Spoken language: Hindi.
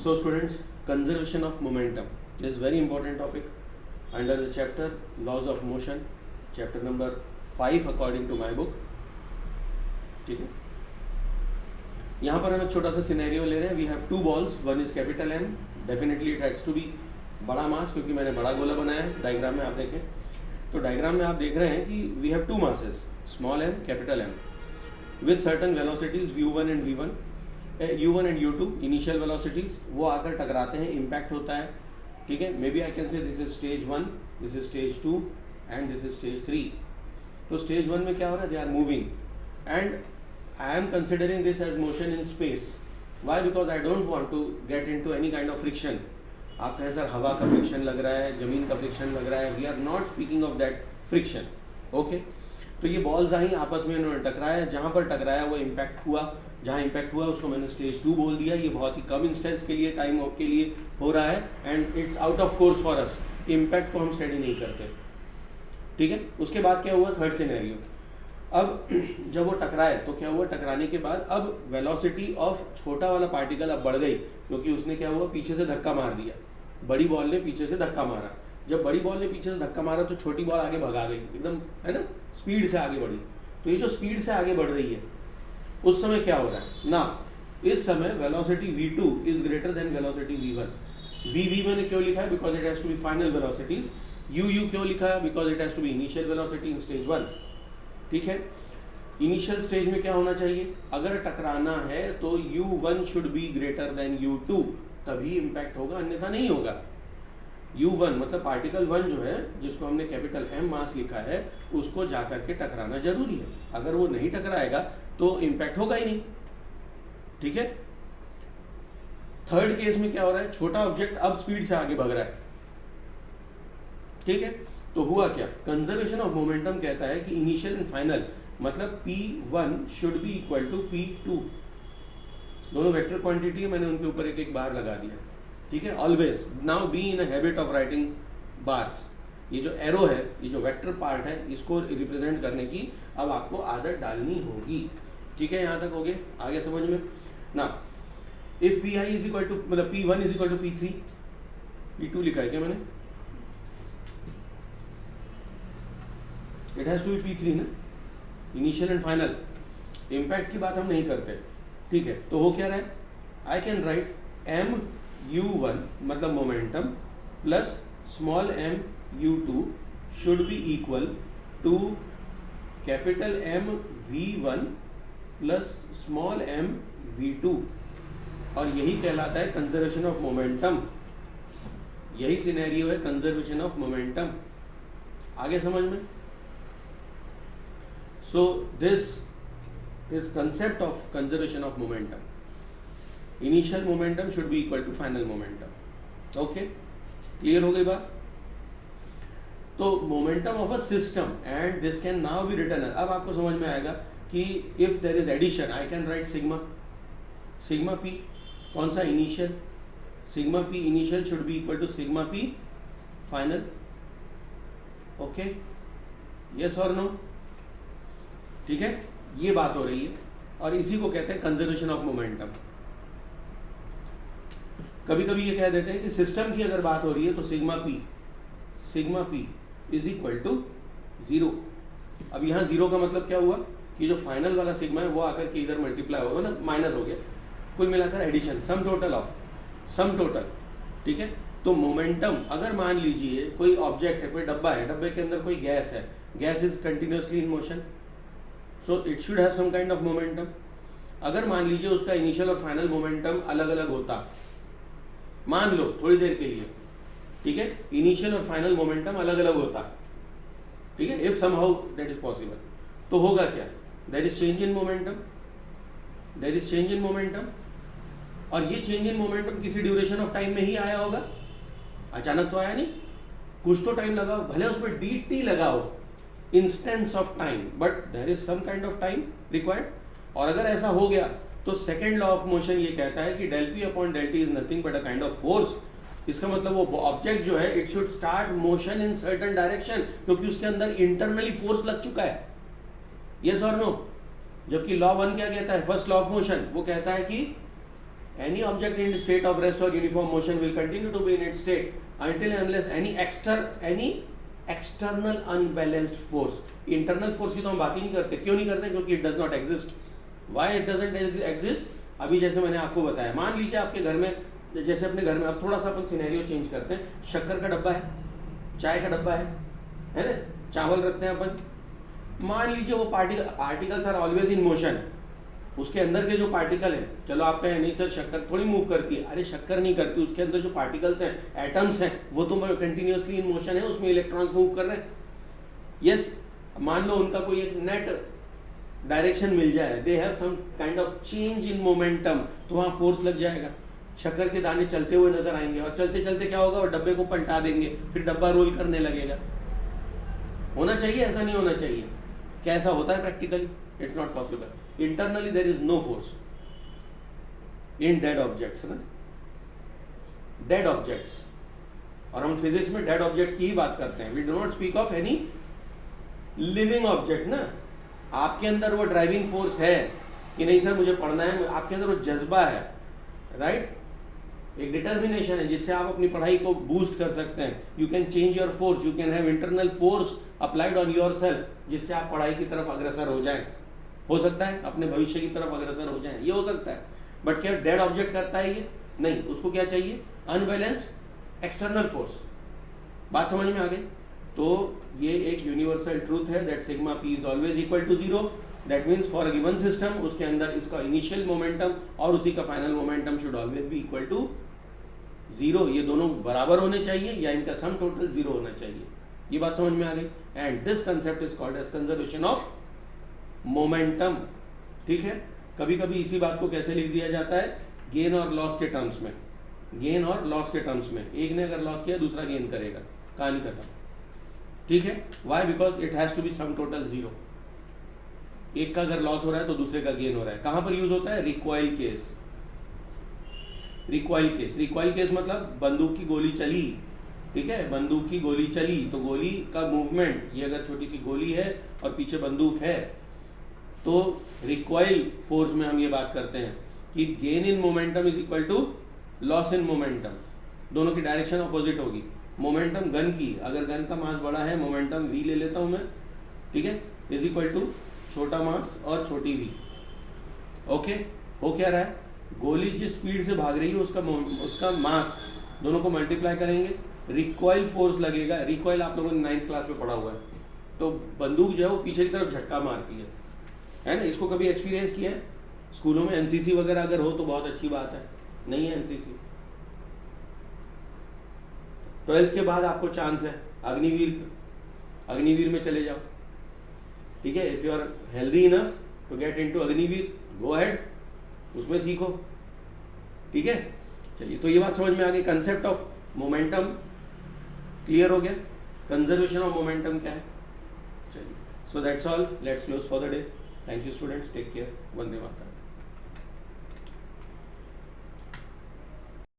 So students, conservation of momentum is very important topic under the chapter laws of motion, chapter number 5 according to my book. ठीक है, यहाँ पर हम एक छोटा सा सिनेरियो ले रहे हैं. We have two balls, one is capital M, definitely it has to be बड़ा मास, क्योंकि मैंने बड़ा गोला बनाया है. डायग्राम में आप देखें तो डायग्राम में आप देख रहे हैं कि we have two masses, small M, capital M, with certain velocities u1 and v1, u1 and u2 initial velocities, वो आकर टकराते हैं, इम्पैक्ट होता है. ठीक है, maybe I can say this is stage 1, this is stage 2 and this is stage 3. तो स्टेज 1 में क्या हो रहा है, they are moving and I am considering this as motion in space. Why? Because I don't want to get into any kind of friction. आप कहें सर हवा का फ्रिक्शन लग रहा है, ज़मीन का फ्रिक्शन लग रहा है. We are not speaking of that friction. Okay, तो ये बॉल्स आई आपस में, इन्होंने टकराया, जहाँ पर टकराया वो इम्पैक्ट हुआ, जहाँ इम्पैक्ट हुआ उसको मैंने स्टेज 2 बोल दिया. ये बहुत ही कम इंस्टेंस के लिए, टाइम के लिए हो रहा है and it's out of course for us. Impact को हम स्टडी नहीं करते. ठीक है, उसके बाद क्या हुआ, थर्ड सिनेरियो. अब जब वो टकराए तो क्या हुआ, टकराने के बाद अब वेलोसिटी ऑफ छोटा वाला पार्टिकल अब बढ़ गई, क्योंकि उसने क्या हुआ, पीछे से धक्का मार दिया. बड़ी बॉल ने पीछे से धक्का मारा. जब बड़ी बॉल ने पीछे से धक्का मारा तो छोटी बॉल आगे भगा गई, एकदम, है ना, स्पीड से आगे बढ़ी. तो ये जो स्पीड से आगे बढ़ रही है उस समय क्या हो रहा है ना, इस समय velocity v2 is greater than velocity v1. v मैंने क्यों लिखा है, because it has to be final velocities. u क्यों लिखा है, because it has to be initial velocity in stage 1. ठीक है, इनिशियल स्टेज में क्या होना चाहिए, अगर टकराना है तो u1 should be greater than u2, तभी इम्पैक्ट होगा, अन्यथा नहीं होगा. u1 मतलब पार्टिकल 1 जो है, जिसको हमने कैपिटल M मास लिखा है, उसको जा करके टकराना जरूरी है. अगर वो नहीं टकराएगा तो इम्पैक्ट होगा ही नहीं. ठीक है, थर्ड केस में क्या हो रहा है, छोटा ऑब्जेक्ट अब स्पीड से आगे भाग रहा है. ठीक है, तो हुआ क्या, कंजर्वेशन ऑफ मोमेंटम कहता है कि इनिशियल एंड फाइनल मतलब P1 should be equal to P2. दोनों वेक्टर क्वांटिटी है, मैंने उनके ऊपर एक एक बार लगा दिया. ठीक है, always now be in a habit of writing bars. ये जो एरो है, ये जो वेक्टर पार्ट है, इसको रिप्रेजेंट करने की अब आपको आदत डालनी होगी. ठीक है, यहाँ तक हो गए, आगे समझ में ना. If Pi is equal to, मतलब P1 is equal to P3, P2 लिखा है क्या मैंने, it has to B P3 ना, इनिशियल एंड फाइनल. इम्पैक्ट की बात हम नहीं करते. ठीक है, तो हो क्या रहा है, I can write m u1 मतलब momentum plus small m u2 should be equal to capital M v1 plus small m v2, और यही कहलाता है कंजर्वेशन ऑफ मोमेंटम. यही सिनेरियो है कंजर्वेशन ऑफ मोमेंटम. आगे समझ में. So this is concept of conservation of momentum. Initial momentum should be equal to final momentum. Okay, clear हो गई बात. तो momentum of a system and this can now be written. अब आपको समझ में आएगा कि if there is addition, I can write sigma p. कौन सा, initial. sigma p initial should be equal to sigma p final. Okay, yes or no. ठीक है, ये बात हो रही है और इसी को कहते हैं कंजर्वेशन ऑफ मोमेंटम. कभी कभी ये कह देते हैं कि सिस्टम की अगर बात हो रही है तो sigma P is equal to 0. अब यहाँ 0 का मतलब क्या हुआ कि जो फाइनल वाला सिग्मा है वो आकर के इधर मल्टीप्लाई होगा, मतलब माइनस हो गया, कुल मिलाकर एडिशन, सम टोटल. ठीक है, तो मोमेंटम, अगर मान लीजिए कोई ऑब्जेक्ट है, कोई डब्बा है, डब्बे के अंदर कोई गैस है, gas is continuously in motion, so it should have some kind of momentum. अगर मान लीजिए उसका इनिशियल और फाइनल मोमेंटम अलग अलग होता, मान लो थोड़ी देर के लिए, ठीक है, इनिशियल और फाइनल मोमेंटम अलग अलग होता, ठीक है, if somehow that is possible, तो होगा क्या, there is change in momentum. और ये चेंज इन मोमेंटम किसी ड्यूरेशन ऑफ टाइम में ही आया होगा, अचानक तो आया नहीं, कुछ तो टाइम लगा, भले उसमें dt लगाओ, instance of time, but there is some kind of time required. और अगर ऐसा हो गया तो सेकेंड लॉ ऑफ मोशन ये कहता है कि del p upon del t is nothing but a kind of force. इसका मतलब वो ऑब्जेक्ट जो है it should start motion in certain direction, क्योंकि उसके अंदर इंटरनली फोर्स लग चुका है. यस और नो. जबकि लॉ 1 क्या कहता है, फर्स्ट लॉ ऑफ मोशन, वो कहता है कि any object in state of rest or uniform motion will continue to be in its state until and unless any external unbalanced force. internal force की तो हम बात ही नहीं करते. क्यों नहीं करते? क्योंकि it does not exist. Why it doesn't exist? अभी जैसे मैंने आपको बताया, मान लीजिए आपके घर में, जैसे अपने घर में, अब थोड़ा सा अपन सिनेरियो चेंज करते हैं. शक्कर का डब्बा है, चाय का डब्बा है ना, चावल रखते हैं अपन. मान लीजिए वो particles are always in motion. उसके अंदर के जो पार्टिकल हैं, चलो आप कहें नहीं सर शक्कर थोड़ी मूव करती है. अरे शक्कर नहीं करती, उसके अंदर जो पार्टिकल्स हैं, एटम्स हैं, वो तो कंटिन्यूसली इन मोशन है, उसमें इलेक्ट्रॉन्स मूव कर रहे हैं. यस, मान लो उनका कोई एक नेट डायरेक्शन मिल जाए, they have some kind of change in momentum, तो वहाँ फोर्स लग जाएगा. शक्कर के दाने चलते हुए नजर आएंगे और चलते चलते क्या होगा, वो डब्बे को पलटा देंगे, फिर डब्बा रोल करने लगेगा. होना चाहिए? ऐसा नहीं होना चाहिए. क्या ऐसा होता है practically? It's not possible. Internally there is no force in dead objects ना, डेड ऑब्जेक्ट्स. और हम फिजिक्स में डेड ऑब्जेक्ट्स की ही बात करते हैं. We do not speak of any living object ना. आपके अंदर वो ड्राइविंग फोर्स है कि नहीं सर मुझे पढ़ना है, आपके अंदर वो जज्बा है, राइट, एक डिटर्मिनेशन है जिससे आप अपनी पढ़ाई को बूस्ट कर सकते हैं. You can change your force, you can have internal force applied on your self, जिससे आप पढ़ाई की तरफ अग्रसर हो जाएं. हो सकता है अपने भविष्य की तरफ अग्रसर हो जाएं, ये हो सकता है. बट क्या डेड ऑब्जेक्ट करता है ये? नहीं. उसको क्या चाहिए? Unbalanced external force. बात समझ में आ गई? तो ये एक यूनिवर्सल ट्रूथ है that sigma P is always equal to zero. That means for a given system, उसके अंदर इसका इनिशियल मोमेंटम और उसी का final momentum should always be equal to zero. ये दोनों बराबर होने चाहिए या इनका सम टोटल जीरो होना चाहिए. ये बात समझ में आ गई? And this concept is called as conservation of momentum. ठीक है. कभी कभी इसी बात को कैसे लिख दिया जाता है? गेन और लॉस के टर्म्स में. गेन और लॉस के टर्म्स में. एक ने अगर लॉस किया दूसरा गेन करेगा, कहानी खत्म. ठीक है. Why? Because it has to be some total zero. एक का अगर लॉस हो रहा है तो दूसरे का गेन हो रहा है. कहां पर यूज होता है? Recoil case. Recoil case. Recoil case मतलब बंदूक की गोली चली, ठीक है, बंदूक की गोली चली तो गोली का मूवमेंट, ये अगर छोटी सी गोली है और पीछे बंदूक है, तो रिकॉइल फोर्स में हम ये बात करते हैं कि gain in momentum is equal to loss in momentum. दोनों की डायरेक्शन अपोजिट होगी. मोमेंटम गन की, अगर गन का मास बड़ा है, मोमेंटम v ले लेता हूं मैं, ठीक है, इज इक्वल टू छोटा मास और छोटी v. ओके. हो क्या रहा है? गोली जिस स्पीड से भाग रही है उसका मास, दोनों को मल्टीप्लाई करेंगे, रिकॉइल फोर्स लगेगा. रिकॉइल आप लोगों ने 9th क्लास में पढ़ा हुआ है. तो बंदूक जो है वो पीछे की तरफ झटका मारती है ना. इसको कभी एक्सपीरियंस किया है? स्कूलों में एनसीसी वगैरह अगर हो तो बहुत अच्छी बात है. नहीं है एनसीसी? 12th के बाद आपको चांस है अग्निवीर में चले जाओ. ठीक है. If you are healthy enough to get into Agniveer, go ahead, उसमें सीखो. ठीक है. चलिए, तो ये बात समझ में आ गई. कंसेप्ट ऑफ मोमेंटम क्लियर हो गया. कंजर्वेशन ऑफ मोमेंटम क्या है? चलिए, so that's all. Let's close for the day. Thank you students. Take care. Vande Mataram.